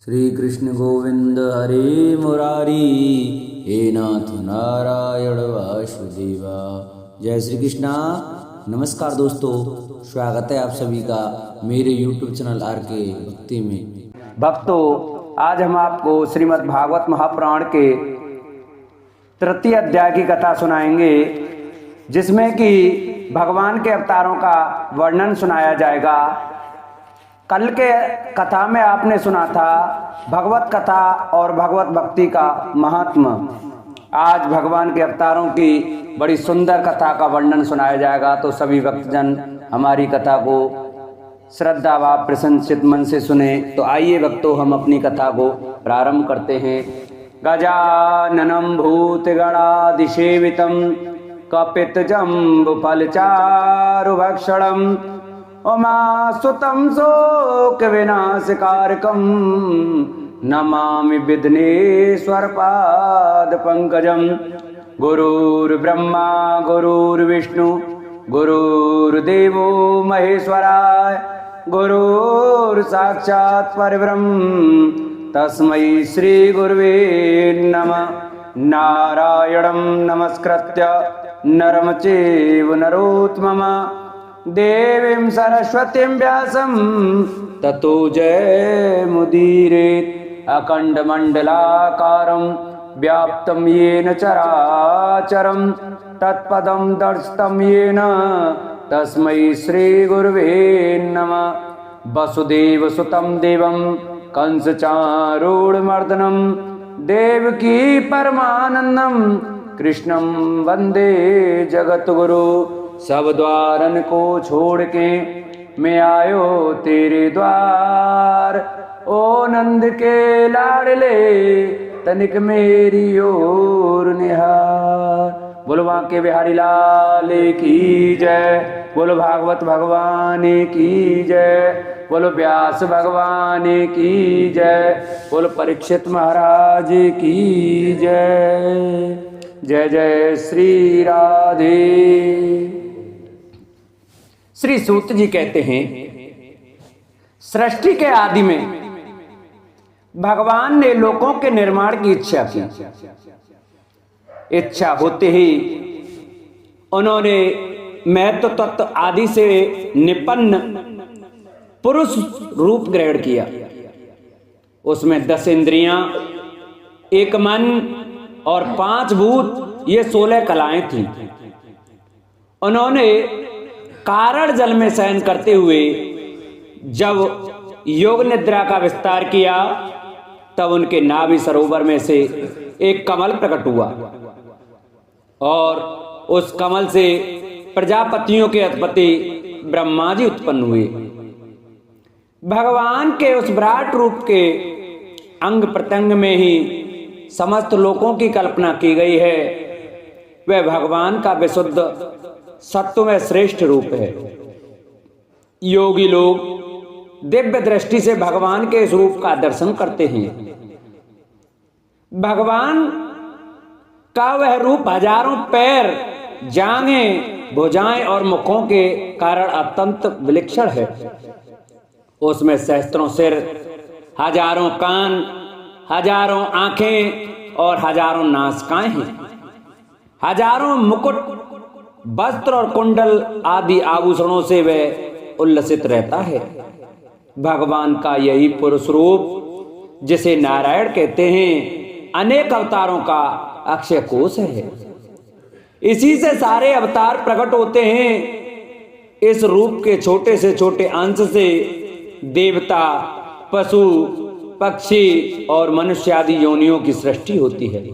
श्री कृष्ण गोविंद हरे मुरारी, हे नाथ नारायण वासुदेवा। जय श्री कृष्णा। नमस्कार दोस्तों, स्वागत है आप सभी का मेरे YouTube चैनल आर के भक्ति में। भक्तों, आज हम आपको श्रीमद् भागवत महापुराण के तृतीय अध्याय की कथा सुनाएंगे, जिसमें कि भगवान के अवतारों का वर्णन सुनाया जाएगा। कल के कथा में आपने सुना था भगवत कथा और भगवत भक्ति का महात्मा। आज भगवान के अवतारों की बड़ी सुंदर कथा का वर्णन सुनाया जाएगा, तो सभी भक्तजन हमारी कथा को श्रद्धा व प्रसन्नचित मन से सुने। तो आइए भक्तों, हम अपनी कथा को प्रारंभ करते हैं। गजाननं भूतगणाधिसेवितं कपितजम्बुफलचारुभक्षणं उमासुतं शोकविनाशकारकं नमामि विघ्नेश्वरपादपङ्कजं। गुरुर्ब्रह्मा गुरुर्विष्णु गुरुर्देवो महेश्वराय, गुरुर्साक्षात् परब्रह्म तस्मै श्री गुरुवे नमः। नारायणं नमस्कृत्य नरं चैव नरोत्तमं देवीं सरस्वतीं व्यासं ततो जयमुदीरयेत्। अखण्डमण्डलाकारं व्याप्तं येन चराचरं तत्पदं दर्शितं येन तस्मै श्रीगुरुवे नमः। वसुदेवसुतं देवं कंसचारूढमर्दनं देवकी परमानन्दं कृष्णं वन्दे जगद्गुरु। सब द्वारन को छोड़ के मैं आयो तेरे द्वार, ओ नंद के लाडले तनिक मेरी ओर निहार। बोलो बांके बिहारी लाल की जय, बोलो भागवत भगवान की जय, बोलो व्यास भगवान की जय, बोलो परीक्षित महाराज की जय। जय जय श्री राधे। श्री सूत जी कहते हैं, सृष्टि के आदि में भगवान ने लोकों के निर्माण की इच्छा की। इच्छा होते ही उन्होंने महत्व तत्व आदि से निपन्न पुरुष रूप ग्रहण किया। उसमें 10 इंद्रियां, एक मन और 5 भूत, ये 16 कलाएं थीं। उन्होंने कारण जल में शयन करते हुए जब योग निद्रा का विस्तार किया, तब उनके नाभि सरोवर में से एक कमल प्रकट हुआ और उस कमल से प्रजापतियों के अधिपति ब्रह्मा जी उत्पन्न हुए। भगवान के उस विराट रूप के अंग प्रत्यंग में ही समस्त लोकों की कल्पना की गई है। वह भगवान का विशुद्ध सत्व में श्रेष्ठ रूप है। योगी लोग दिव्य दृष्टि से भगवान के इस रूप का दर्शन करते हैं। भगवान का वह रूप हजारों पैर, जांघें, भुजाएं और मुखों के कारण अत्यंत विलक्षण है। उसमें सहस्त्रों सिर, हजारों कान, हजारों आंखें और हजारों नासिकाएं हैं। हजारों मुकुट, वस्त्र और कुंडल आदि आभूषणों से वह उल्लसित रहता है। भगवान का यही पुरुष रूप, जिसे नारायण कहते हैं, अनेक अवतारों का अक्षय कोश है। इसी से सारे अवतार प्रकट होते हैं। इस रूप के छोटे से छोटे अंश से देवता, पशु, पक्षी और मनुष्य आदि योनियों की सृष्टि होती है।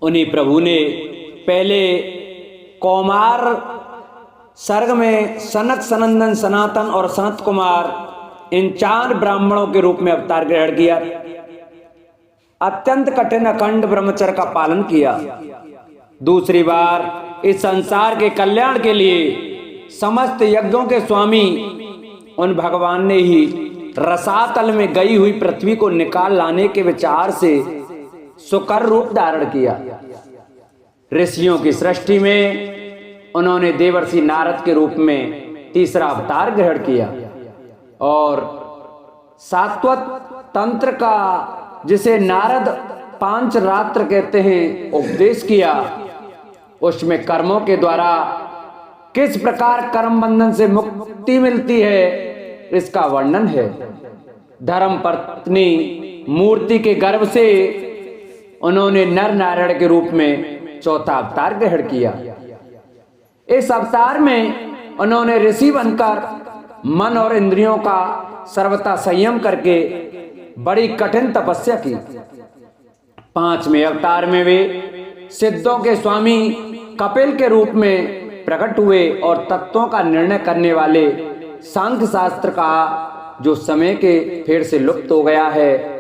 उन्हीं प्रभु ने पहले कौमार सर्ग में सनक, सनंदन, सनातन और सनत कुमार, इन 4 ब्राह्मणों के रूप में अवतार ग्रहण किया। अत्यंत कठिन अखंड ब्रह्मचर्य का पालन किया। दूसरी बार इस संसार के कल्याण के लिए समस्त यज्ञों के स्वामी उन भगवान ने ही रसातल में गई हुई पृथ्वी को निकाल लाने के विचार से सुकर रूप धारण किया। ऋषियों की सृष्टि में उन्होंने देवर्षि नारद के रूप में तीसरा अवतार ग्रहण किया और सात्वत तंत्र का, जिसे नारद पांच रात्र कहते हैं, उपदेश किया। उसमें कर्मों के द्वारा किस प्रकार कर्म बंधन से मुक्ति मिलती है, इसका वर्णन है। धर्म पत्नी मूर्ति के गर्भ से उन्होंने नर नारायण के रूप में चौथा अवतार ग्रहण किया। इस अवतार में उन्होंने ऋषि बनकर मन और इंद्रियों का सर्वथा संयम करके बड़ी कठिन तपस्या की। पांचवें अवतार में वे सिद्धों के स्वामी कपिल के रूप में प्रकट हुए और तत्वों का निर्णय करने वाले सांख्य शास्त्र का, जो समय के फेर से लुप्त हो गया है,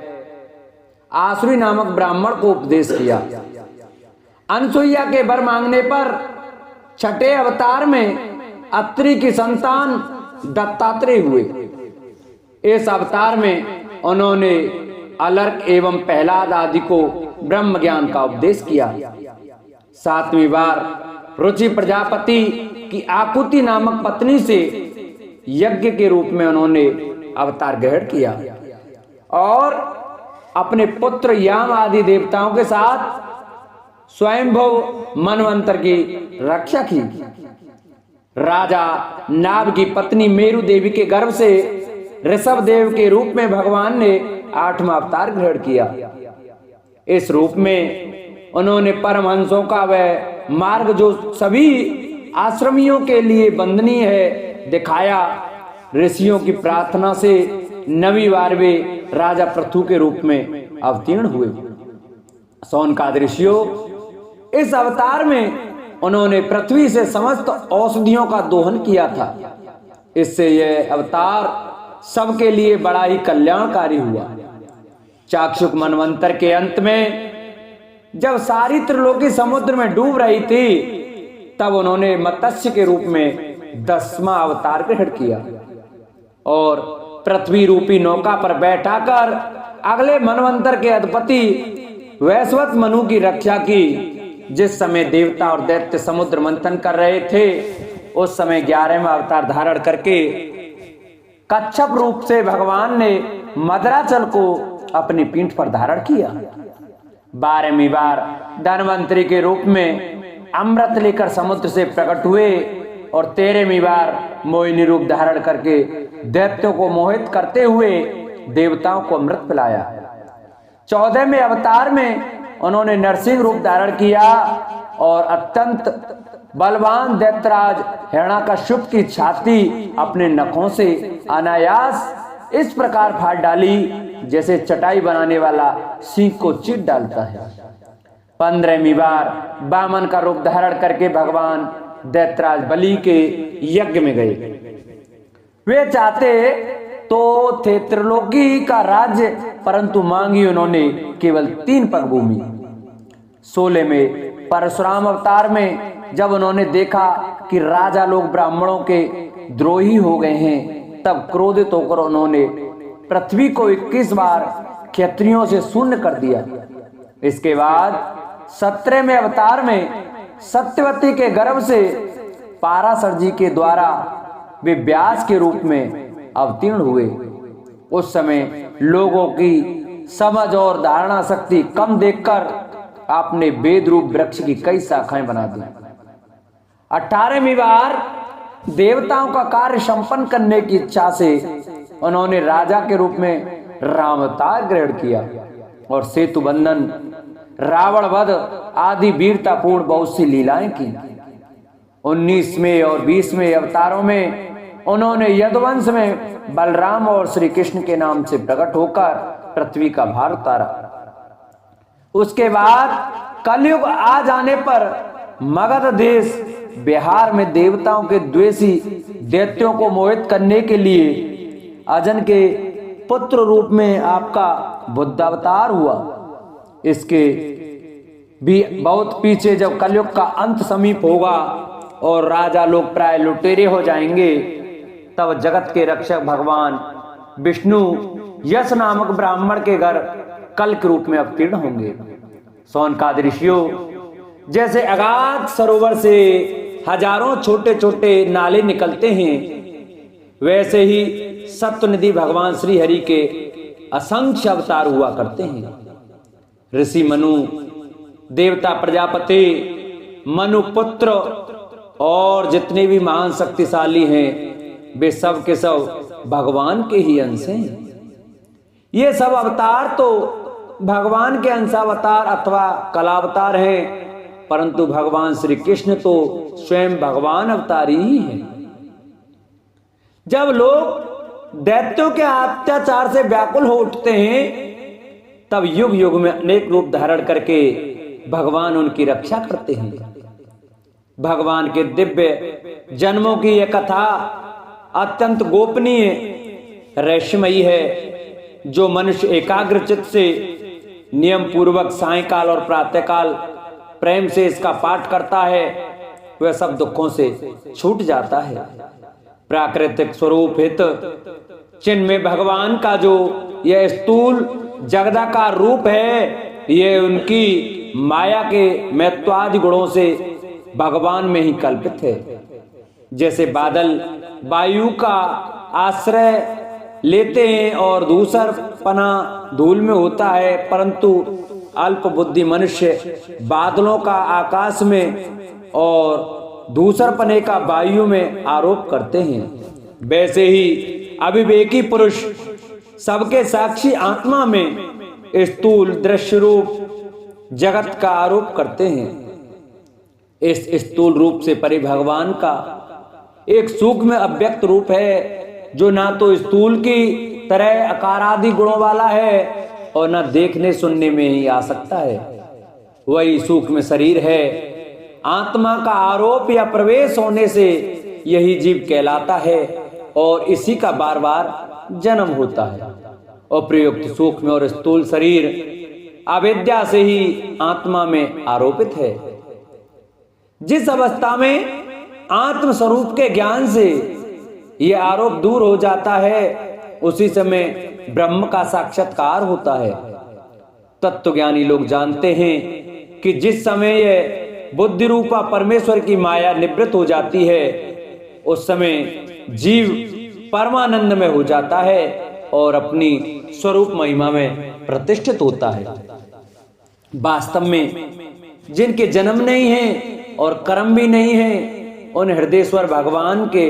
आसुरी नामक ब्राह्मण को उपदेश किया। अनसुईया के वर मांगने पर छठे अवतार में अत्रि की संतान दत्तात्रेय हुए। इस अवतार में उन्होंने अलर्क एवं प्रहलाद आदि को ब्रह्म ज्ञान का उपदेश किया। सातवीं बार रुचि प्रजापति की आकुति नामक पत्नी से यज्ञ के रूप में उन्होंने अवतार ग्रहण किया और अपने पुत्र याम आदि देवताओं के साथ स्वयंभव मनवंतर की रक्षा की। राजा नाभ की पत्नी मेरु देवी के गर्भ से ऋषभ देव के रूप में भगवान ने आठवां अवतार ग्रहण किया। इस रूप में उन्होंने परमहंसों का वह मार्ग, जो सभी आश्रमियों के लिए वंदनीय है, दिखाया। ऋषियों की प्रार्थना से नवी बार वे राजा पृथु के रूप में अवतीर्ण हुए। सौनकादि ऋषियों, इस अवतार में उन्होंने पृथ्वी से समस्त औषधियों का दोहन किया था। इससे यह अवतार सबके लिए बड़ा ही कल्याणकारी हुआ। चाक्षुष मनवंतर के अंत में जब सारी त्रिलोकी समुद्र में डूब रही थी, तब उन्होंने मत्स्य के रूप में 10वां अवतार ग्रहण किया और पृथ्वी रूपी नौका पर बैठाकर अगले मनवंतर के अधिपति वैश्वत मनु की रक्षा की। जिस समय देवता और दैत्य समुद्र मंथन कर रहे थे, उस समय 11वां अवतार धारण करके कच्छप रूप से भगवान ने मदराचल को अपनी पीठ पर धारण किया। 12वीं बार धनवंतरी के रूप में अमृत लेकर समुद्र से प्रकट हुए और 13वीं बार मोहिनी रूप धारण करके दैत्यों को मोहित करते हुए देवताओं को अमृत पिलाया। 14वें अवतार में उन्होंने नरसिंह रूप धारण किया और अत्यंत बलवान दैत्यराज हिरण्याकश्यप की छाती अपने नखों से अनायास इस प्रकार फाड़ डाली, जैसे चटाई बनाने वाला सींग को चीर डालता है। 15वीं बार वामन का रूप धारण करके भगवान दैत्यराज बलि के यज्ञ में गए। वे चाहते तो थे त्रिलोकी का राज्य, परंतु मांगी उन्होंने केवल 3 पग भूमि। 16वें परशुराम अवतार में जब उन्होंने देखा कि राजा लोग ब्राह्मणों के द्रोही हो गए हैं, तब क्रोधित होकर उन्होंने पृथ्वी को 21 बार क्षत्रियों से शून्य कर दिया। इसके बाद 17वें अवतार में सत्यवती के गर्भ से पाराशर जी के द्वारा वे व्यास के रूप में अवतीर्ण हुए। उस समय लोगों की समझ और धारणा शक्ति कम देखकर आपने वेद रूप वृक्ष की कई शाखाएं बना दी। 18वीं बार देवताओं का कार्य संपन्न करने की इच्छा से उन्होंने राजा के रूप में राम अवतार ग्रहण किया और सेतु बंधन, रावण वध आदि वीरतापूर्ण बहुत सी लीलाएं की। 19वें और 20वें अवतारों में उन्होंने यदुवंश में बलराम और श्री कृष्ण के नाम से प्रकट होकर पृथ्वी का भार उतारा। उसके बाद कलयुग आ जाने पर मगध देश बिहार में देवताओं के द्वेषी दैत्यों को मोहित करने के लिए अजन के पुत्र रूप में आपका बुद्धावतार हुआ। इसके भी बहुत पीछे जब कलयुग का अंत समीप होगा और राजा लोग प्राय लुटेरे हो जाएंगे, तब जगत के रक्षक भगवान विष्णु यश नामक ब्राह्मण के घर कल के रूप में अवतीर्ण होंगे। सौनकादि ऋषियों, जैसे अगाध सरोवर से हजारों छोटे छोटे नाले निकलते हैं, वैसे ही सत्वनिधि भगवान श्री हरि के असंख्य अवतार हुआ करते हैं। ऋषि मनु, देवता प्रजापति, मनुपुत्र और जितने भी महान शक्तिशाली हैं वे सब के सब भगवान के ही अंश हैं। ये सब अवतार तो भगवान के अंशावतार अथवा कलावतार हैं, परंतु भगवान श्री कृष्ण तो स्वयं भगवान अवतारी ही हैं। जब लोग दैत्यों के अत्याचार से व्याकुल हो उठते हैं तब युग युग में अनेक रूप धारण करके भगवान उनकी रक्षा करते हैं। भगवान के दिव्य जन्मों की यह कथा अत्यंत गोपनीय रहस्यमयी है। जो मनुष्य एकाग्रचित से नियम पूर्वक सायंकाल और प्रातःकाल प्रेम से इसका पाठ करता है वह सब दुखों से छूट जाता है। प्राकृतिक स्वरूप हित चिन्ह में भगवान का जो यह स्थूल जगदाकार रूप है ये उनकी माया के महत्वादि गुणों से भगवान में ही कल्पित है। जैसे बादल वायु का आश्रय लेते हैं और दूसर पना धूल में होता है, परंतु अल्प बुद्धि मनुष्य बादलों का आकाश में और दूसर पने का वायु में आरोप करते हैं। वैसे ही अविवेकी पुरुष सबके साक्षी आत्मा में स्थूल दृश्य रूप जगत का आरोप करते हैं। इस स्थूल रूप से परे भगवान का एक सूक्ष्म अव्यक्त रूप है जो ना तो स्थूल की तरह आकारादि गुणों वाला है और ना देखने सुनने में ही आ सकता है। वही सूक्ष्म शरीर है। आत्मा का आरोप या प्रवेश होने से यही जीव कहलाता है और इसी का बार बार जन्म होता है। अप्रयुक्त सूक्ष्म और स्थूल शरीर अविद्या से ही आत्मा में आरोपित है। जिस अवस्था में आत्म स्वरूप के ज्ञान से यह आरोप दूर हो जाता है उसी समय ब्रह्म का साक्षात्कार होता है। तत्वज्ञानी लोग जानते हैं कि जिस समय यह बुद्धि रूपा परमेश्वर की माया निवृत्त हो जाती है उस समय जीव परमानंद में हो जाता है और अपनी स्वरूप महिमा में प्रतिष्ठित होता है। वास्तव में जिनके जन्म नहीं है और कर्म भी नहीं है उन हृदयेश्वर भगवान के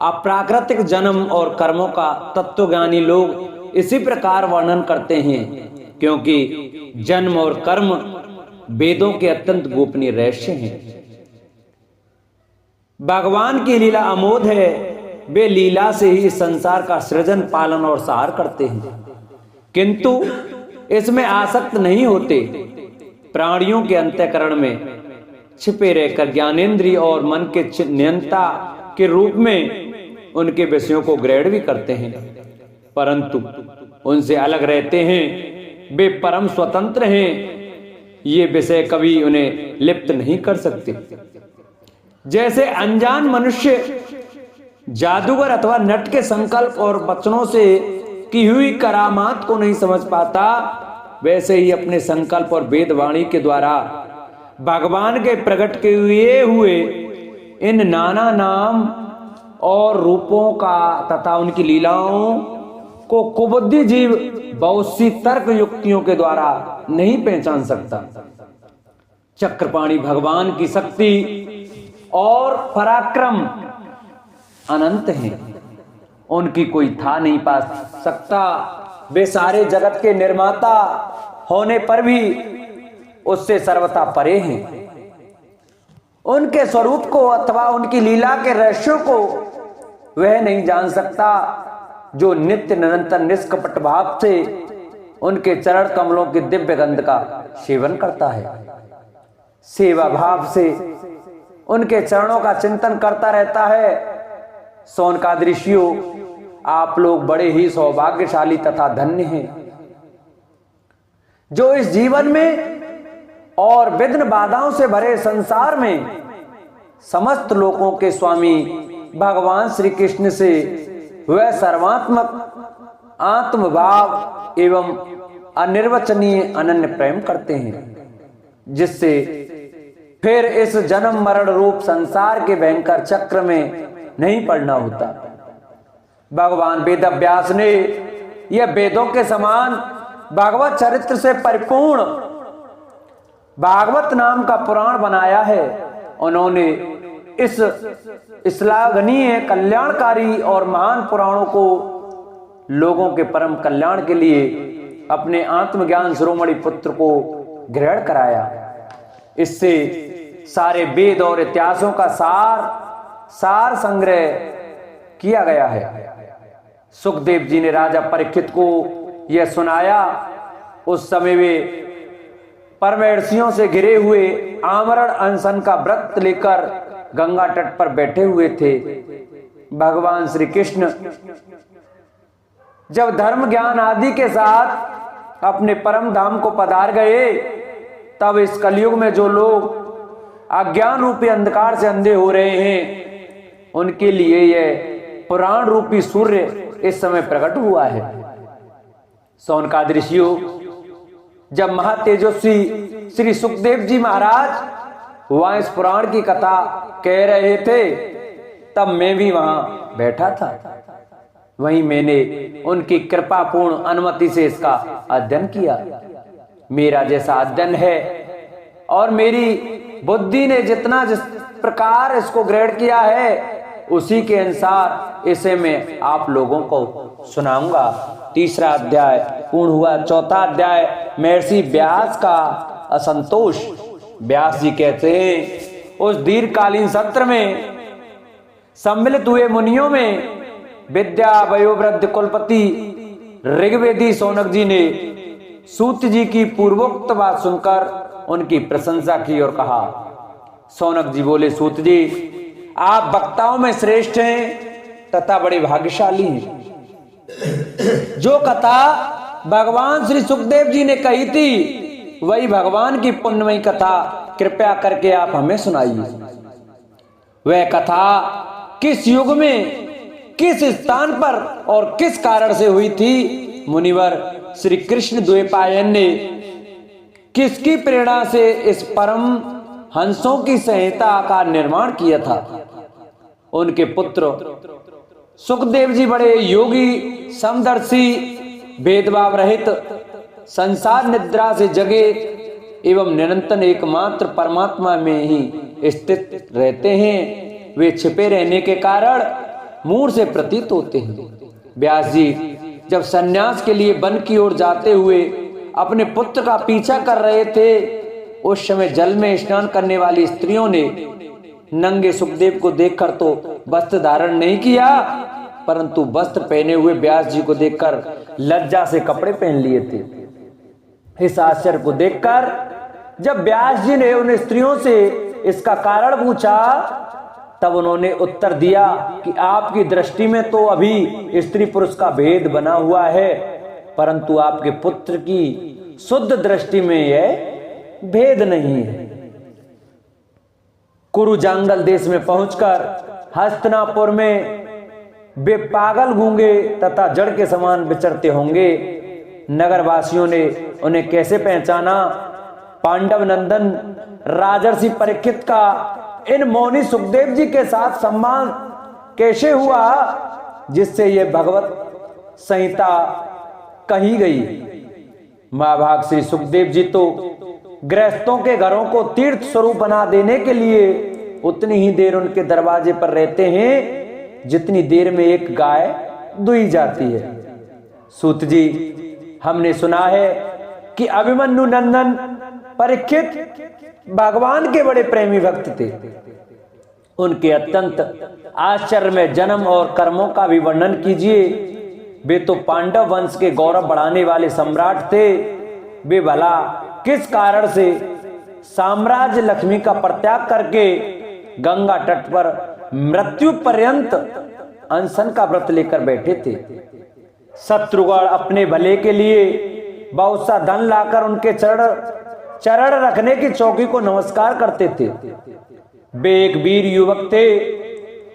अप्राकृतिक जन्म और कर्मों का तत्वज्ञानी लोग इसी प्रकार वर्णन करते हैं, क्योंकि जन्म और कर्म वेदों के अत्यंत गोपनीय रहस्य हैं। भगवान की लीला अमोघ है। वे लीला से ही इस संसार का सृजन पालन और सहार करते हैं, किंतु इसमें आसक्त नहीं होते। प्राणियों के अंतःकरण में छिपे रहकर ज्ञानेंद्रिय और मन के नियंता के रूप में उनके विषयों को ग्रहण भी करते हैं, परंतु उनसे अलग रहते हैं। वे परम स्वतंत्र हैं। ये विषय कभी उन्हें लिप्त नहीं कर सकते। जैसे अनजान मनुष्य जादूगर अथवा नट के संकल्प और वचनों से की हुई करामात को नहीं समझ पाता, वैसे ही अपने संकल्प और वेदवाणी के द्वारा भगवान के प्रकट किए हुए इन नाना नाम और रूपों का तथा उनकी लीलाओं को कुबुद्धि जीव बहुत सी तर्क युक्तियों के द्वारा नहीं पहचान सकता। चक्रपाणी भगवान की शक्ति और पराक्रम अनंत हैं। उनकी कोई था नहीं पा सकता। वे सारे जगत के निर्माता होने पर भी उससे सर्वथा परे हैं। उनके स्वरूप को अथवा उनकी लीला के रहस्यों को वह नहीं जान सकता जो नित्य निरंतर निष्कपट भाव से उनके चरण कमलों की दिव्य गंध का सेवन करता है। सेवा भाव से उनके चरणों का चिंतन करता रहता है। सोनकाद ऋषियों, आप लोग बड़े ही सौभाग्यशाली तथा धन्य हैं जो इस जीवन में और विघ्न बाधाओं से भरे संसार में समस्त लोकों के स्वामी भगवान श्री कृष्ण से वह सर्वात्मक आत्मभाव एवं अनिर्वचनीय अनन्य प्रेम करते हैं, जिससे फिर इस जन्म मरण रूप संसार के भयंकर चक्र में नहीं पड़ना होता। भगवान वेद व्यास ने यह वेदों के समान भागवत चरित्र से परिपूर्ण भागवत नाम का पुराण बनाया है। उन्होंने इस श्लाघनीय, कल्याणकारी और महान पुराणों को लोगों के परम कल्याण के लिए अपने आत्मज्ञान शिरोमणि पुत्र को ग्रहण कराया। इससे सारे वेद और इतिहासों का सार संग्रह किया गया है। सुखदेव जी ने राजा परीक्षित को यह सुनाया। उस समय वे परमेर्षियों से घिरे हुए आमरण अनशन का व्रत लेकर गंगा तट पर बैठे हुए थे। भगवान श्री कृष्ण जब धर्म ज्ञान आदि के साथ अपने परम धाम को पधार गए, तब इस कलयुग में जो लोग अज्ञान रूपी अंधकार से अंधे हो रहे हैं, उनके लिए यह पुराण रूपी सूर्य इस समय प्रकट हुआ है। सौनकादि ऋषियों, जब महातेजस्वी श्री सुखदेव जी महाराज वहां इस पुराण की कथा कह रहे थे, तब मैं भी वहां बैठा था। वहीं मैंने उनकी कृपापूर्ण अनुमति से इसका अध्ययन किया। मेरा जैसा अध्ययन है और मेरी बुद्धि ने जितना जिस प्रकार इसको ग्रहण किया है, उसी के अनुसार इसे मैं आप लोगों को सुनाऊंगा। तीसरा अध्याय पूर्ण हुआ। चौथा अध्याय महर्षि व्यास का असंतोष। व्यास जी कहते हैं, उस दीर्घकालीन सत्र में सम्मिलित हुए मुनियों में विद्या वयोवृद्ध कुलपति ऋग्वेदी शौनक जी ने सूत जी की पूर्वोक्त बात सुनकर उनकी प्रशंसा की और कहा। शौनक जी बोले, सूत जी, आप वक्ताओं में श्रेष्ठ हैं तथा बड़े भाग्यशाली हैं। जो कथा भगवान श्री सुखदेव जी ने कही थी, वही भगवान की पुण्यमयी कथा कृपया करके आप हमें सुनाइए। वह कथा किस युग में, किस स्थान पर और किस कारण से हुई थी? मुनिवर श्री कृष्ण द्वैपायन ने किसकी प्रेरणा से इस परम हंसों की संहिता का निर्माण किया था? उनके पुत्र सुखदेव जी बड़े योगी, समदर्शी, भेदभाव रहित, संसार निद्रा से जगे एवं निरंतर एकमात्र परमात्मा में ही स्थित रहते हैं। वे छिपे रहने के कारण मूढ़ से प्रतीत होते हैं। व्यास जी जब सन्यास के लिए वन की ओर जाते हुए अपने पुत्र का पीछा कर रहे थे, उस समय जल में स्नान करने वाली स्त्रियों ने नंगे सुखदेव को देखकर तो वस्त्र धारण नहीं किया, परंतु वस्त्र पहने हुए व्यास जी को देखकर लज्जा से कपड़े पहन लिए थे। इस आश्चर्य को देखकर जब व्यास जी ने उन स्त्रियों से इसका कारण पूछा, तब उन्होंने उत्तर दिया कि आपकी दृष्टि में तो अभी स्त्री पुरुष का भेद बना हुआ है, परंतु आपके पुत्र की शुद्ध दृष्टि में यह भेद नहीं है। कुरु जांगल देश में पहुंचकर हस्तिनापुर में वे पागल गूंगे तथा जड़ के समान विचरते होंगे। नगरवासियों ने उन्हें कैसे पहचाना? पांडव नंदन राजर्षि परीक्षित का इन मौनी सुखदेव जी के साथ सम्मान कैसे हुआ, जिससे यह भगवत संहिता कही गई। महाभाग श्री सुखदेव जी तो गृहस्थों के घरों को तीर्थ स्वरूप बना देने के लिए उतनी ही देर उनके दरवाजे पर रहते हैं जितनी देर में एक गाय दुही जाती है। सूत जी, हमने सुना है कि अभिमन्यु नंदन परीक्षित भगवान के बड़े प्रेमी भक्त थे। उनके अत्यंत आश्चर्य में जन्म और कर्मों का भी वर्णन कीजिए। वे तो पांडव वंश के गौरव बढ़ाने वाले सम्राट थे। वे भला किस कारण से साम्राज्य लक्ष्मी का परित्याग करके गंगा तट पर मृत्यु पर्यंत अनशन का व्रत लेकर बैठे थे? शत्रुगण अपने भले के लिए बहुत सा धन लाकर उनके चरण रखने की चौकी को नमस्कार करते थे। वे एक वीर युवक थे।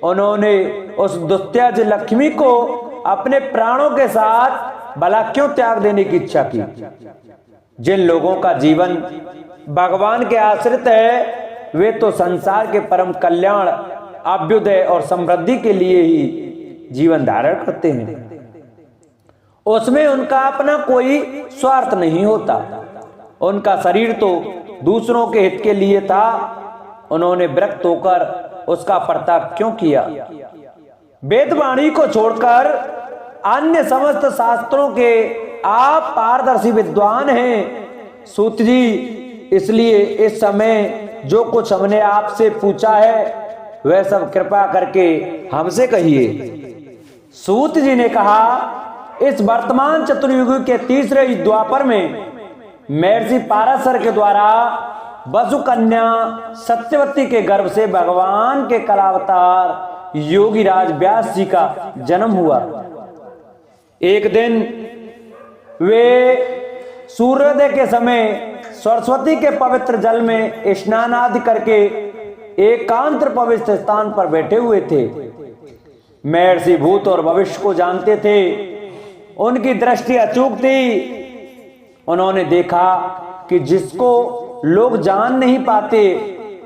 उन्होंने उस दुस्त्यज लक्ष्मी को अपने प्राणों के साथ भला क्यों त्याग देने की इच्छा की? जिन लोगों का जीवन भगवान के आश्रित है, वे तो संसार के परम कल्याण, अभ्युदय और समृद्धि के लिए ही जीवन धारण करते हैं। उसमें उनका अपना कोई स्वार्थ नहीं होता। उनका शरीर तो दूसरों के हित के लिए था, उन्होंने विरक्त होकर उसका परित्याग क्यों किया? वेदवाणी को छोड़कर अन्य समस्त शास्त्रों के आप पारदर्शी विद्वान हैं सूत जी, इसलिए इस समय जो कुछ हमने आपसे पूछा है वह सब कृपा करके हमसे कहिए। सूत जी ने कहा, इस वर्तमान चतुर्युग के तीसरे द्वापर में महर्षि पाराशर के द्वारा वसु कन्या सत्यवती के गर्भ से भगवान के कलावतार योगीराज व्यास जी का जन्म हुआ। एक दिन वे सूर्योदय के समय सरस्वती के पवित्र जल में स्नान आदि करके एकांत पवित्र स्थान पर बैठे हुए थे। महर्षि भूत और भविष्य को जानते थे, उनकी दृष्टि अचूक थी। उन्होंने देखा कि जिसको लोग जान नहीं पाते,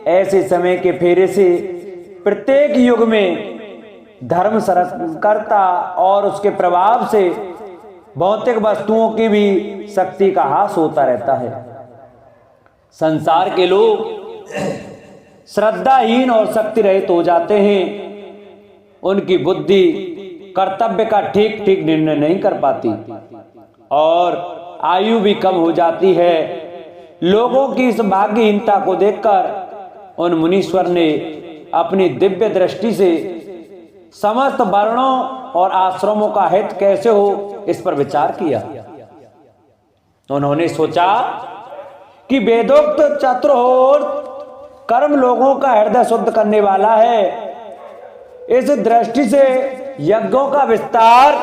ऐसे समय के फेरे से प्रत्येक युग में धर्म करता और उसके प्रभाव से भौतिक वस्तुओं की भी शक्ति का ह्रास होता रहता है। संसार के लोग श्रद्धाहीन और शक्ति रहित हो जाते हैं। उनकी बुद्धि कर्तव्य का ठीक ठीक निर्णय नहीं कर पाती और आयु भी कम हो जाती है। लोगों की इस भाग्यहीनता को देखकर उन मुनीश्वर ने अपनी दिव्य दृष्टि से समस्त वर्णों और आश्रमों का हित कैसे हो इस पर विचार किया। उन्होंने सोचा कि वेदोक्त चतुर्होत्र कर्म लोगों का हृदय शुद्ध करने वाला है। इस दृष्टि से यज्ञों का विस्तार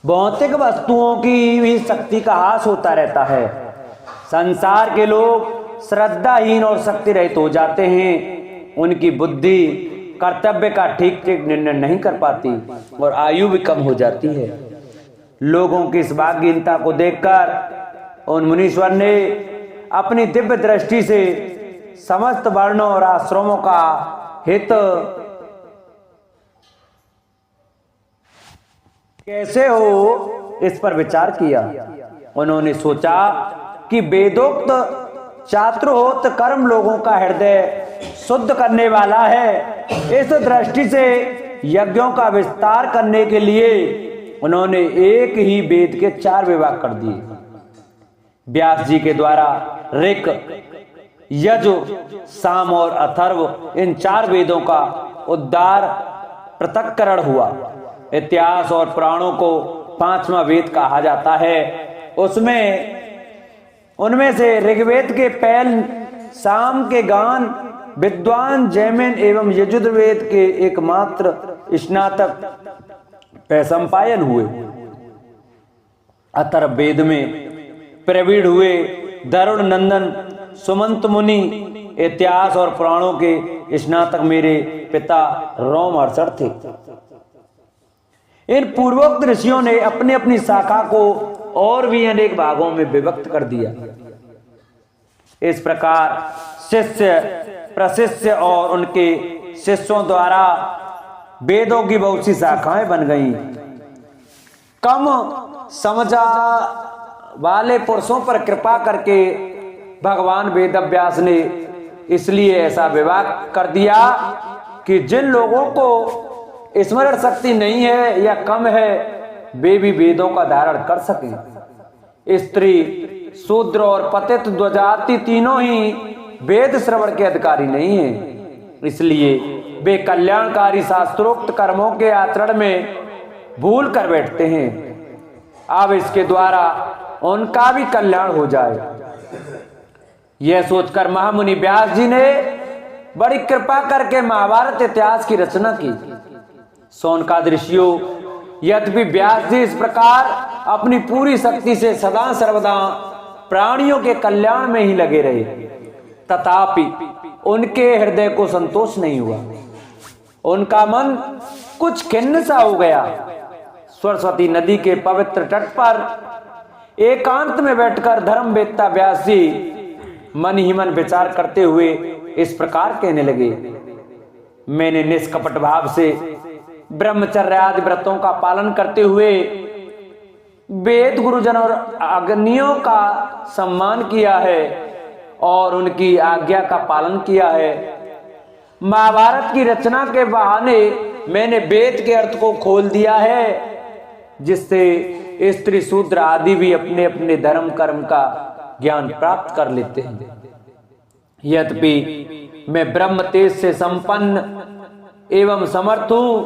भौतिक वस्तुओं की भी शक्ति का ह्रास होता रहता है। संसार के लोग श्रद्धाहीन और शक्ति रहित हो जाते हैं। उनकी बुद्धि कर्तव्य का ठीक ठीक निर्णय नहीं कर पाती और आयु भी कम हो जाती है। लोगों की इस भाग्यहीनता को देखकर उन मुनीश्वर ने अपनी दिव्य दृष्टि से समस्त वर्णों और आश्रमों का हित कैसे हो इस पर विचार किया। उन्होंने सोचा कि वेदोक्त चातुर्होत्र कर्म लोगों का हृदय शुद्ध करने वाला है। इस दृष्टि से यज्ञों का विस्तार करने के लिए उन्होंने एक ही वेद के 4 विभाग कर दिए। व्यास जी के द्वारा ऋक, यजु, साम और अथर्व इन 4 वेदों का उद्धार पृथक्करण हुआ। इतिहास और पुराणों को 5वां वेद कहा जाता है। उनमें से ऋग्वेद के पैल, साम के गान, विद्वान जैमिन एवं यजुर्वेद के एकमात्र स्नातक पैसम्पायन हुए। अथर्व वेद में प्रवीण हुए दरुण नंदन सुमंत मुनि। इतिहास और पुराणों के स्नातक मेरे पिता रोमहर्षण थे। इन पूर्वोक्त ऋषियों ने अपनी अपनी शाखा को और भी अनेक भागों में विभक्त कर दिया। इस प्रकार शिष्य, प्रशिष्य और उनके शिष्यों द्वारा वेदों की बहुत सी शाखाएं बन गईं। कम समझा वाले पुरुषों पर कृपा करके भगवान वेदव्यास ने इसलिए ऐसा विभाग कर दिया कि जिन लोगों को स्मरण शक्ति नहीं है या कम है, वे भी वेदों का धारण कर सकें। स्त्री, शूद्र और पतित द्वजाति तीनों ही वेद श्रवण के अधिकारी नहीं हैं। इसलिए वे कल्याणकारी शास्त्रोक्त कर्मों के आचरण में भूल कर बैठते हैं। अब इसके द्वारा उनका भी कल्याण हो जाए, यह सोचकर महामुनि व्यास जी ने बड़ी कृपा करके महाभारत इतिहास की रचना की। सोनकाद ऋषियों, यद्यपि व्यास जी इस प्रकार अपनी पूरी शक्ति से सदा सर्वदा प्राणियों के कल्याण में ही लगे रहे, तथापि उनके हृदय को संतोष नहीं हुआ। उनका मन कुछ खिन्न सा हो गया। सरस्वती नदी के पवित्र तट पर एकांत में बैठकर धर्मवेत्ता व्यास जी मन ही मन विचार करते हुए इस प्रकार कहने लगे। मैंने निष्कपट भाव से ब्रह्मचर्य आदि व्रतों का पालन करते हुए वेद गुरुजन और अग्नियों का सम्मान किया है और उनकी आज्ञा का पालन किया है। महाभारत की रचना के बहाने मैंने वेद के अर्थ को खोल दिया है, जिससे स्त्री शूद्र आदि भी अपने अपने धर्म कर्म का ज्ञान प्राप्त कर लेते हैं। यद्यपि मैं ब्रह्म तेज से संपन्न एवं समर्थ हूं,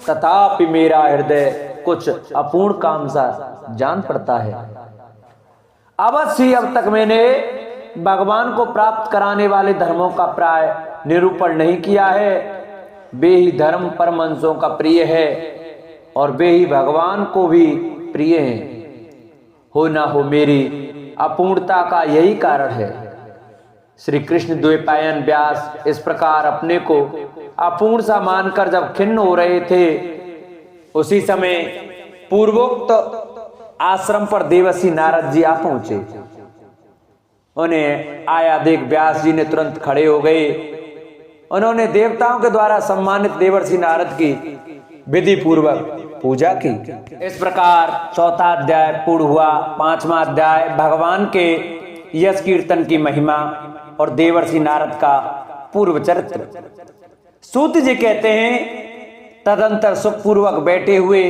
तथापि मेरा हृदय कुछ अपूर्ण काम सा जान पड़ता है। अवश्य अब तक मैंने भगवान को प्राप्त कराने वाले धर्मों का प्राय निरूपण नहीं किया है। वे ही धर्म परमहंसों का प्रिय है और वे ही भगवान को भी प्रिय हैं। हो ना हो मेरी अपूर्णता का यही कारण है। श्री कृष्ण द्वैपायन व्यास इस प्रकार अपने को अपूर्ण सा मानकर जब खिन्न हो रहे थे, उसी समय पूर्वोक्त आश्रम पर देवर्षि नारद जी आ पहुंचे। उन्हें आया देख व्यास जी ने तुरंत खड़े हो गए। उन्होंने देवताओं के द्वारा सम्मानित देवर्षि नारद की विधि पूर्वक पूजा की। इस प्रकार चौथा अध्याय पूर्ण हुआ। पांचवा अध्याय भगवान के यश कीर्तन की महिमा और देवर्षि नारद का पूर्व चरित्र। सूत जी कहते हैं, तदंतर सुखपूर्वक बैठे हुए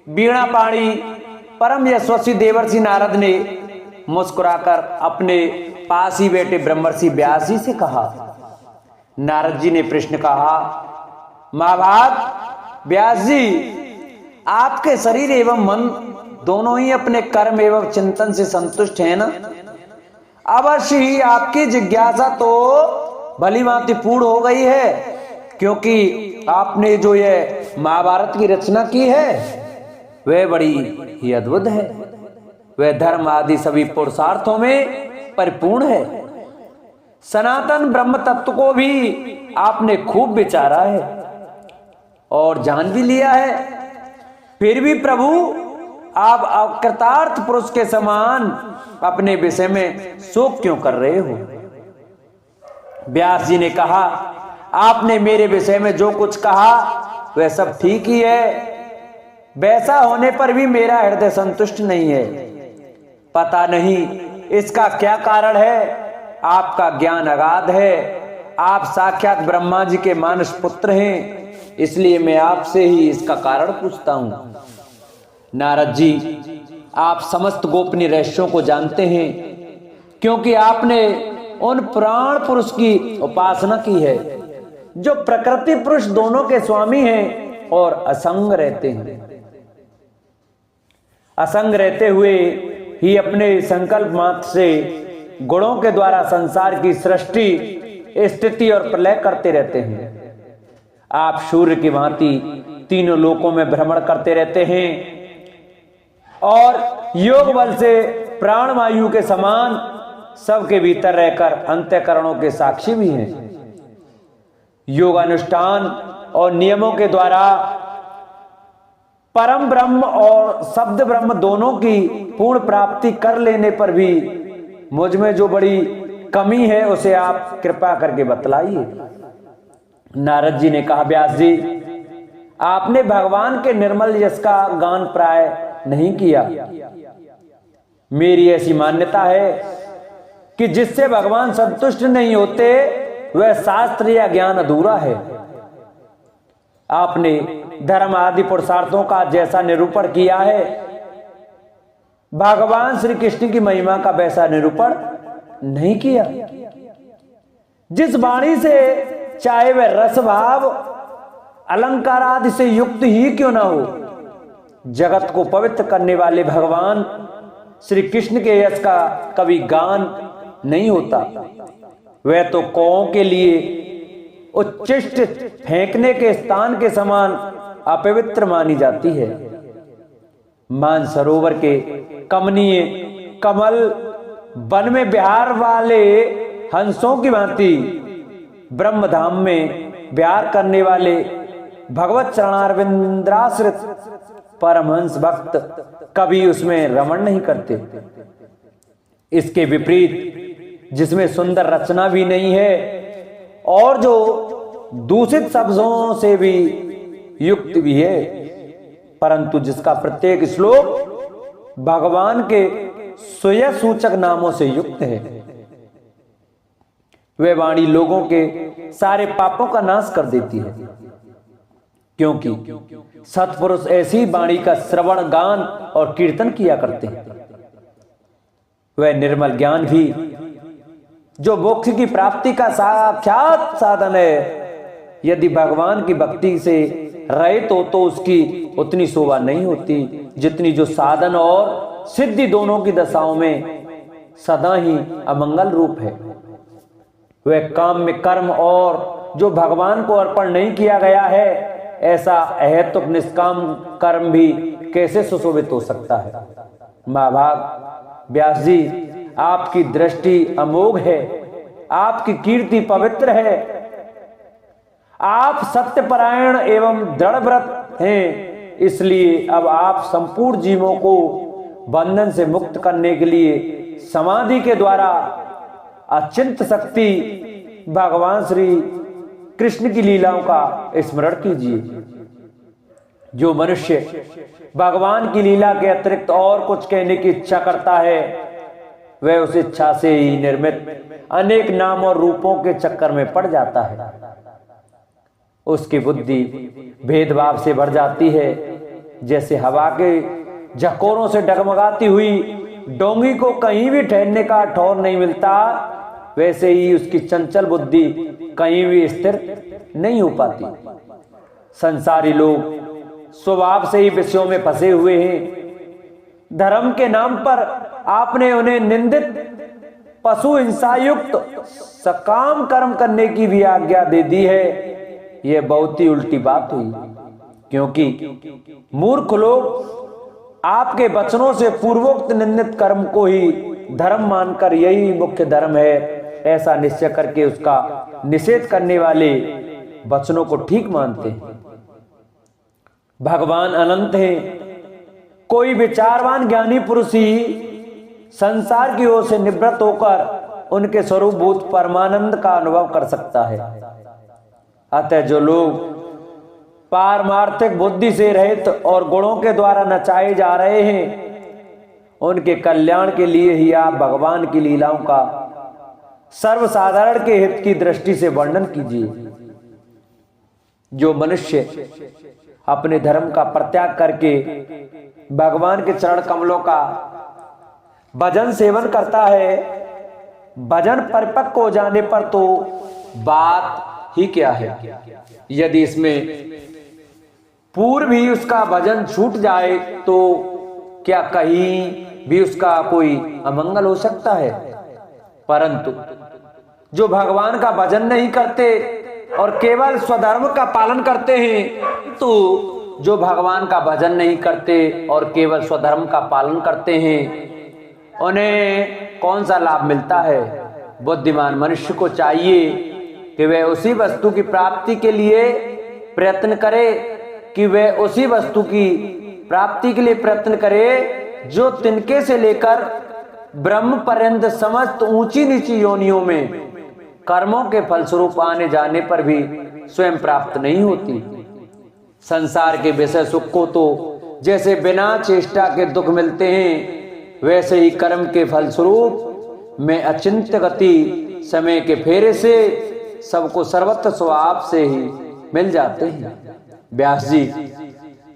वीणा पाणी परम यशस्वी देवर्षि नारद ने मुस्कुराकर अपने पास ही बैठे ब्रह्मर्षि व्यास जी से कहा। नारद जी ने प्रश्न कहा, महाभाग व्यास जी, आपके शरीर एवं मन दोनों ही अपने कर्म एवं चिंतन से संतुष्ट हैं ना? अवश्य ही आपकी जिज्ञासा तो भली भांति पूर्ण हो गई है, क्योंकि आपने जो ये महाभारत की रचना की है वह बड़ी ही अद्भुत है। वह धर्म आदि सभी पुरुषार्थों में परिपूर्ण है। सनातन ब्रह्म तत्व को भी आपने खूब विचारा है और जान भी लिया है। फिर भी प्रभु आप अकृतार्थ पुरुष के समान अपने विषय में शोक क्यों कर रहे हो? व्यास जी ने कहा, आपने मेरे विषय में जो कुछ कहा वह सब ठीक ही है। वैसा होने पर भी मेरा हृदय संतुष्ट नहीं है। पता नहीं इसका क्या कारण है। आपका ज्ञान अगाध है। आप साक्षात ब्रह्मा जी के मानस पुत्र हैं, इसलिए मैं आपसे ही इसका कारण पूछता हूं। नारद जी, आप समस्त गोपनीय रहस्यों को जानते हैं, क्योंकि आपने उन प्राण पुरुष की उपासना की है जो प्रकृति पुरुष दोनों के स्वामी हैं और असंग रहते हैं। असंग रहते हुए ही अपने संकल्प मात्र से गुणों के द्वारा संसार की सृष्टि, स्थिति और प्रलय करते रहते हैं। आप सूर्य की भांति तीनों लोकों में भ्रमण करते रहते हैं और योग बल से प्राण वायु के समान सबके भीतर रहकर अंतःकरणों के साक्षी भी हैं। योग अनुष्ठान और नियमों के द्वारा परम ब्रह्म और शब्द ब्रह्म दोनों की पूर्ण प्राप्ति कर लेने पर भी मुझ में जो बड़ी कमी है उसे आप कृपा करके बतलाइए। नारद जी ने कहा, व्यास जी, आपने भगवान के निर्मल यश का गान प्राय नहीं किया। मेरी ऐसी मान्यता है कि जिससे भगवान संतुष्ट नहीं होते वह शास्त्र या ज्ञान अधूरा है। आपने धर्म आदि पुरुषार्थों का जैसा निरूपण किया है, भगवान श्री कृष्ण की महिमा का वैसा निरूपण नहीं किया। जिस वाणी से चाहे वह रस भाव अलंकार आदि से युक्त ही क्यों ना हो, जगत को पवित्र करने वाले भगवान श्री कृष्ण के यश का कभी गान नहीं होता। वह तो कौओं के लिए उच्चिष्ट फेंकने के स्थान के समान अपवित्र मानी जाती है। मान सरोवर के कमनीय कमल वन में विहार वाले हंसों की भांति ब्रह्मधाम में विहार करने वाले भगवत चरणारविंद्राश्रित परमहंस भक्त कभी उसमें रमण नहीं करते। इसके विपरीत जिसमें सुंदर रचना भी नहीं है और जो दूषित शब्दों से भी युक्त भी है, परंतु जिसका प्रत्येक श्लोक भगवान के स्वयं सूचक नामों से युक्त है, वह वाणी लोगों के सारे पापों का नाश कर देती है। क्योंकि सत्पुरुष ऐसी वाणी का श्रवण, गान और कीर्तन किया करते हैं। वह निर्मल ज्ञान भी जो मोक्ष की प्राप्ति का साक्षात साधन है, यदि भगवान की भक्ति से रहित तो उसकी उतनी शोभा नहीं होती जितनी जो साधन और सिद्धि दोनों की दशाओं में सदा ही अमंगल रूप है। वह काम में कर्म और जो भगवान को अर्पण नहीं किया गया है, ऐसा अहेतुक निष्काम कर्म भी कैसे सुशोभित हो सकता है। महाभाग व्यास जी, आपकी दृष्टि अमोघ है, आपकी कीर्ति पवित्र है, आप सत्यपरायण एवं दृढ़व्रत हैं। इसलिए अब आप संपूर्ण जीवों को बंधन से मुक्त करने के लिए समाधि के द्वारा अचिंत्य शक्ति भगवान श्री कृष्ण की लीलाओं का स्मरण कीजिए। जो मनुष्य भगवान की लीला के अतिरिक्त और कुछ कहने की इच्छा करता है, वह उस इच्छा से ही निर्मित अनेक नाम और रूपों के चक्कर में पड़ जाता है। उसकी बुद्धि भेदभाव से भर जाती है। जैसे हवा के झकोरों से डगमगाती हुई डोंगी को कहीं भी ठहरने का ठौर नहीं मिलता, वैसे ही उसकी चंचल बुद्धि कहीं भी स्थिर नहीं हो पाती। संसारी लोग स्वभाव से ही विषयों में फंसे हुए हैं। धर्म के नाम पर आपने उन्हें निंदित पशु हिंसा युक्त सकाम कर्म करने की भी आज्ञा दे दी है। यह बहुत ही उल्टी बात हुई, क्योंकि मूर्ख लोग आपके वचनों से पूर्वोक्त निंदित कर्म को ही धर्म मानकर यही मुख्य धर्म है ऐसा निश्चय करके उसका निषेध करने वाले वचनों को ठीक मानते हैं। भगवान अनंत हैं। कोई विचारवान ज्ञानी पुरुष ही संसार की ओर से निवृत्त होकर उनके स्वरूपभूत परमानंद का अनुभव कर सकता है। अतः जो लोग पारमार्थिक बुद्धि से रहित और गुणों के द्वारा नचाए जा रहे हैं, उनके कल्याण के लिए ही आप भगवान की लीलाओं का सर्वसाधारण के हित की दृष्टि से वर्णन कीजिए। जो मनुष्य अपने धर्म का परित्याग करके भगवान के चरण कमलों का भजन सेवन करता है, भजन परिपक्व हो जाने पर तो बात ही क्या है। यदि इसमें पूर्व भी उसका भजन छूट जाए तो क्या कहीं भी उसका कोई अमंगल हो सकता है। परंतु जो भगवान का भजन नहीं करते और केवल स्वधर्म का पालन करते हैं, तो जो भगवान का भजन नहीं करते और केवल स्वधर्म का पालन करते हैं, उन्हें कौन सा लाभ मिलता है। बुद्धिमान मनुष्य को चाहिए कि वह उसी वस्तु की प्राप्ति के लिए प्रयत्न करे, कि वह उसी वस्तु की प्राप्ति के लिए प्रयत्न करे जो तिनके से लेकर ब्रह्म पर्यंत समस्त ऊंची नीची योनियों में कर्मों के फलस्वरूप आने जाने पर भी स्वयं प्राप्त नहीं होती। संसार के विषय सुख को तो जैसे बिना चेष्टा के दुख मिलते हैं, वैसे ही कर्म के फलस्वरूप में अचिंत्य गति समय के फेरे से सबको सर्वत्र स्वभाव से ही मिल जाते हैं। व्यास जी,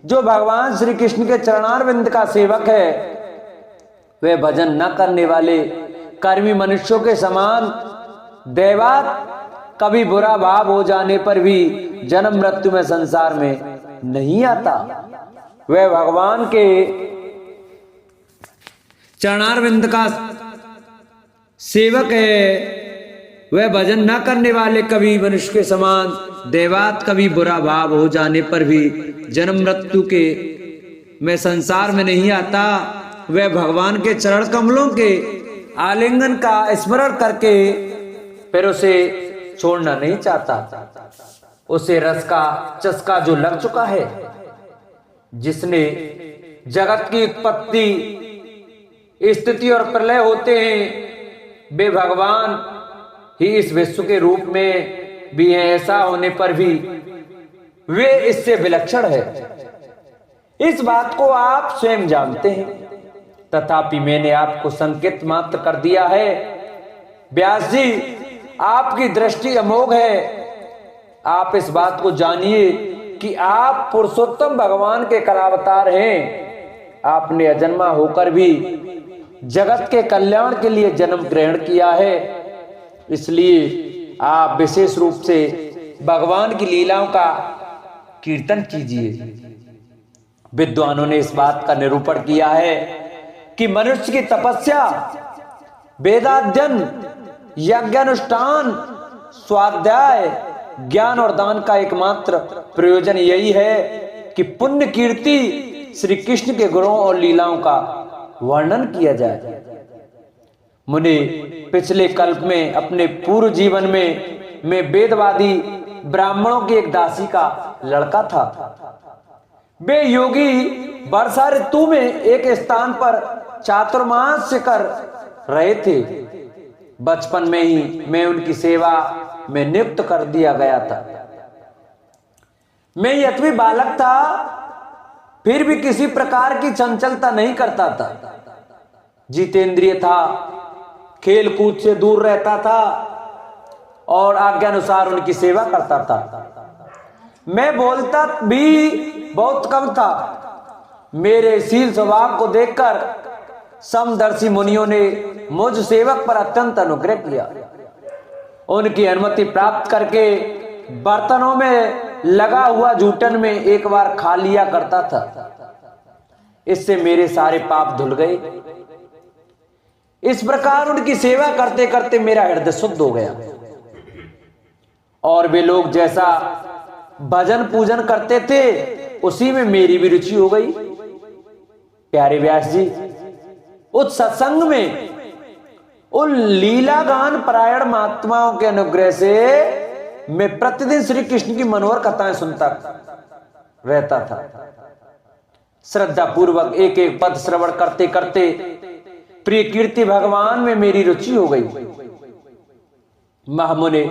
जो भगवान श्री कृष्ण के चरणारविंद का सेवक है, वे भजन न करने वाले कर्मी मनुष्यों के समान दैवात कभी बुरा भाव हो जाने पर भी जन्म मृत्यु में संसार में नहीं आता। वह भगवान के चरणारविंद का सेवक है। वह भजन न करने वाले कभी मनुष्य के समान देवात कभी बुरा भाव हो जाने पर भी जन्म मृत्यु के में संसार में नहीं आता। वह भगवान के चरण कमलों के आलिंगन का स्मरण करके फिर उसे छोड़ना नहीं चाहता। उसे रस का चस्का जो लग चुका है, जिसने जगत की उत्पत्ति स्थिति और प्रलय होते हैं, वे भगवान ही इस विश्व के रूप में भी है। ऐसा होने पर भी वे इससे विलक्षण है। इस बात को आप स्वयं जानते हैं, तथापि मैंने आपको संकेत मात्र कर दिया है। व्यास जी, आपकी दृष्टि अमोघ है। आप इस बात को जानिए कि आप पुरुषोत्तम भगवान के कलावतार हैं। आपने अजन्मा होकर भी जगत के कल्याण के लिए जन्म ग्रहण किया है, इसलिए आप विशेष रूप से भगवान की लीलाओं का कीर्तन कीजिए। विद्वानों ने इस बात का निरूपण किया है कि मनुष्य की तपस्या, वेदाध्ययन, यज्ञानुष्ठान, स्वाध्याय, ज्ञान और दान का एकमात्र प्रयोजन यही है कि पुण्य कीर्ति श्री कृष्ण के गुणों और लीलाओं का वर्णन किया जाए। मुनि, पिछले कल्प में अपने पूर्व जीवन में मैं वेदवादी ब्राह्मणों की एक दासी का लड़का था। वे योगी वर्षा ऋतु में एक स्थान पर चातुर्मास कर रहे थे। बचपन में ही मैं उनकी सेवा में नियुक्त कर दिया गया था। मैं यद्यपि बालक था, फिर भी किसी प्रकार की चंचलता नहीं करता था। जितेंद्रिय था, खेल कूद से दूर रहता था और आज्ञानुसार उनकी सेवा करता था। मैं बोलता भी बहुत कम था। मेरे शील स्वभाव को देखकर समदर्शी मुनियों ने मुझ सेवक पर अत्यंत अनुग्रह किया। उनकी अनुमति प्राप्त करके बर्तनों में लगा हुआ जूठन में एक बार खा लिया करता था। इससे मेरे सारे पाप धुल गए। इस प्रकार उनकी सेवा करते करते मेरा हृदय शुद्ध हो गया और वे लोग जैसा भजन पूजन करते थे उसी में मेरी भी रुचि हो गई। प्यारे व्यास जी, उस सत्संग में उन लीला गान परायण महात्माओं के अनुग्रह से मैं प्रतिदिन श्री कृष्ण की मनोहर कथाएं सुनता रहता था। श्रद्धा पूर्वक एक एक पद श्रवण करते करते प्रिय कीर्ति भगवान में मेरी रुचि हो गई। महामुने,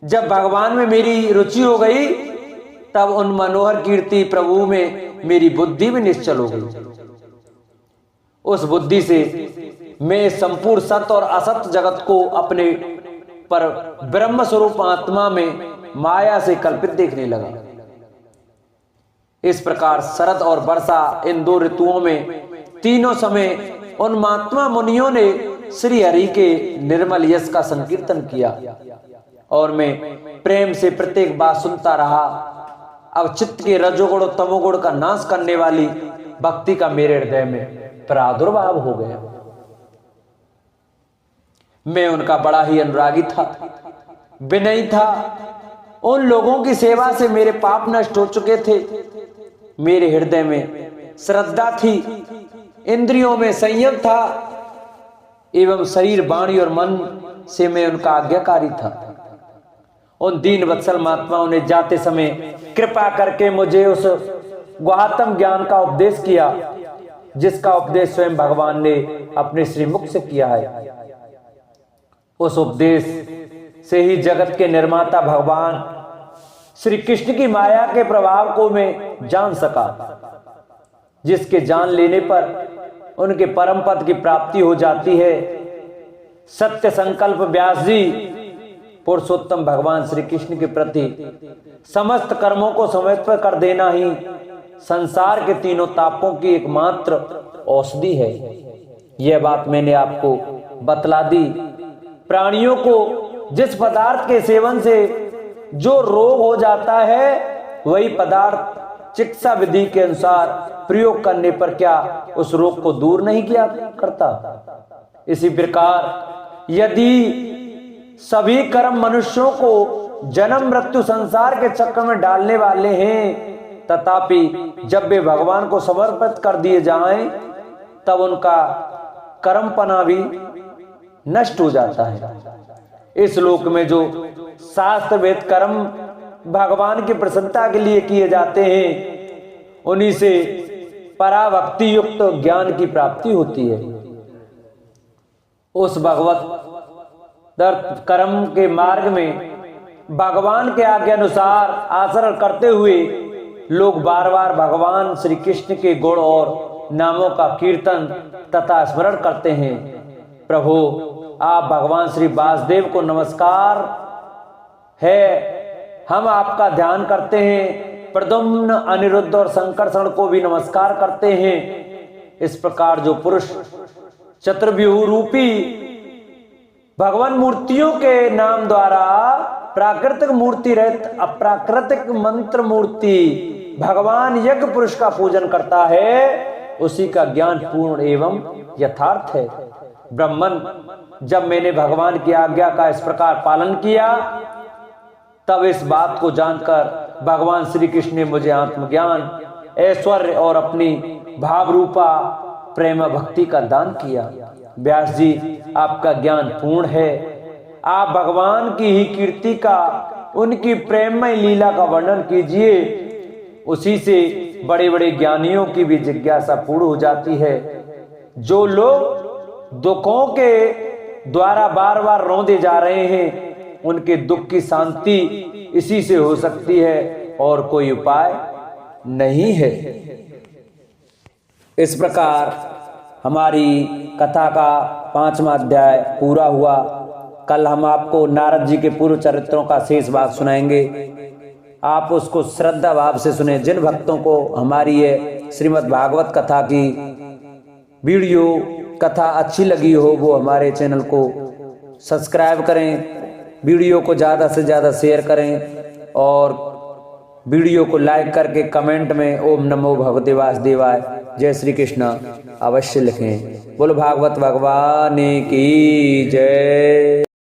जब भगवान में मेरी रुचि हो गई तब उन मनोहर कीर्ति प्रभु में मेरी बुद्धि भी निश्चल हो गई। उस बुद्धि से मैं संपूर्ण सत्य और असत्य जगत को अपने पर ब्रह्म स्वरूप आत्मा में माया से कल्पित देखने लगा। इस प्रकार शरद और वर्षा इन दो ऋतुओं में तीनों समय उन महात्मा मुनियों ने श्री हरि के निर्मल यश का संकीर्तन किया और मैं प्रेम से प्रत्येक बात सुनता रहा। अब चित्त के रजोगुण और तमोगुण का नाश करने वाली भक्ति का मेरे हृदय में प्रादुर्भाव हो गया। मैं उनका बड़ा ही अनुरागी था, विनयी था। उन लोगों की सेवा से मेरे पाप नष्ट हो चुके थे। मेरे हृदय में श्रद्धा थी, इंद्रियों में संयम था एवं शरीर, वाणी और मन से मैं उनका आज्ञाकारी था। उन दीन वत्सल महात्माओं ने जाते समय कृपा करके मुझे उस गुहातम ज्ञान का उपदेश किया जिसका उपदेश स्वयं भगवान ने अपने श्रीमुख से किया है। उस उपदेश से ही जगत के निर्माता भगवान श्री कृष्ण की माया के प्रभाव को मैं जान सका, जिसके जान लेने पर उनके परम पद की प्राप्ति हो जाती है। सत्य संकल्प व्यास जी, पुरुषोत्तम भगवान श्री कृष्ण के प्रति समस्त कर्मों को समर्पित कर देना ही संसार के तीनों तापों की एकमात्र औषधि है। यह बात मैंने आपको बतला दी। प्राणियों को जिस पदार्थ के सेवन से जो रोग हो जाता है वही पदार्थ चिकित्सा विधि के अनुसार प्रयोग करने पर क्या उस रोग को दूर नहीं किया करता। इसी प्रकार यदि सभी कर्म मनुष्यों को जन्म मृत्यु संसार के चक्र में डालने वाले हैं, तथापि जब वे भगवान को समर्पित कर दिए जाएं तब उनका कर्मपना भी नष्ट हो जाता है। इस लोक में जो शास्त्र वेद कर्म भगवान की प्रसन्नता के लिए किए जाते हैं उन्हीं से पराभक्ति युक्त ज्ञान की प्राप्ति होती है। उस भगवत कर्म के मार्ग में भगवान के आज्ञा अनुसार आचरण करते हुए लोग बार बार भगवान श्री कृष्ण के गुण और नामों का कीर्तन तथा स्मरण करते हैं। प्रभु, आप भगवान श्री वासुदेव को नमस्कार है, हम आपका ध्यान करते हैं। प्रद्युम्न, अनिरुद्ध और संकर्षण को भी नमस्कार करते हैं। इस प्रकार जो पुरुष चतुर्व्यूह रूपी भगवान मूर्तियों के नाम द्वारा प्राकृतिक मूर्ति रहित अप्राकृतिक मंत्र मूर्ति भगवान यज्ञ पुरुष का पूजन करता है, उसी का ज्ञान पूर्ण एवं यथार्थ है। ब्राह्मण, जब मैंने भगवान की आज्ञा का इस प्रकार पालन किया, तब इस बात को जानकर भगवान श्री कृष्ण ने मुझे आत्मज्ञान, ऐश्वर्य और अपनी भाव रूपा प्रेम भक्ति का दान किया। व्यास जी, आपका ज्ञान पूर्ण है। आप भगवान की ही कीर्ति का, उनकी प्रेममय लीला का वर्णन कीजिए। उसी से बड़े बड़े ज्ञानियों की भी जिज्ञासा पूर्ण हो जाती है। जो लोग दुखों के द्वारा बार बार रोंदे जा रहे हैं, उनके दुख की शांति इसी से हो सकती है और कोई उपाय नहीं है। इस प्रकार हमारी कथा का 5वां अध्याय पूरा हुआ। कल हम आपको नारद जी के पूर्व चरित्रों का शेष भाग सुनाएंगे। आप उसको श्रद्धा भाव से सुने। जिन भक्तों को हमारी ये श्रीमद् भागवत कथा की वीडियो कथा अच्छी लगी हो, वो हमारे चैनल को सब्सक्राइब करें, वीडियो को ज़्यादा से ज़्यादा शेयर करें और वीडियो को लाइक करके कमेंट में ओम नमो भगवते वासुदेवाय जय श्री कृष्ण अवश्य लिखें। बोलो भागवत भगवान की जय।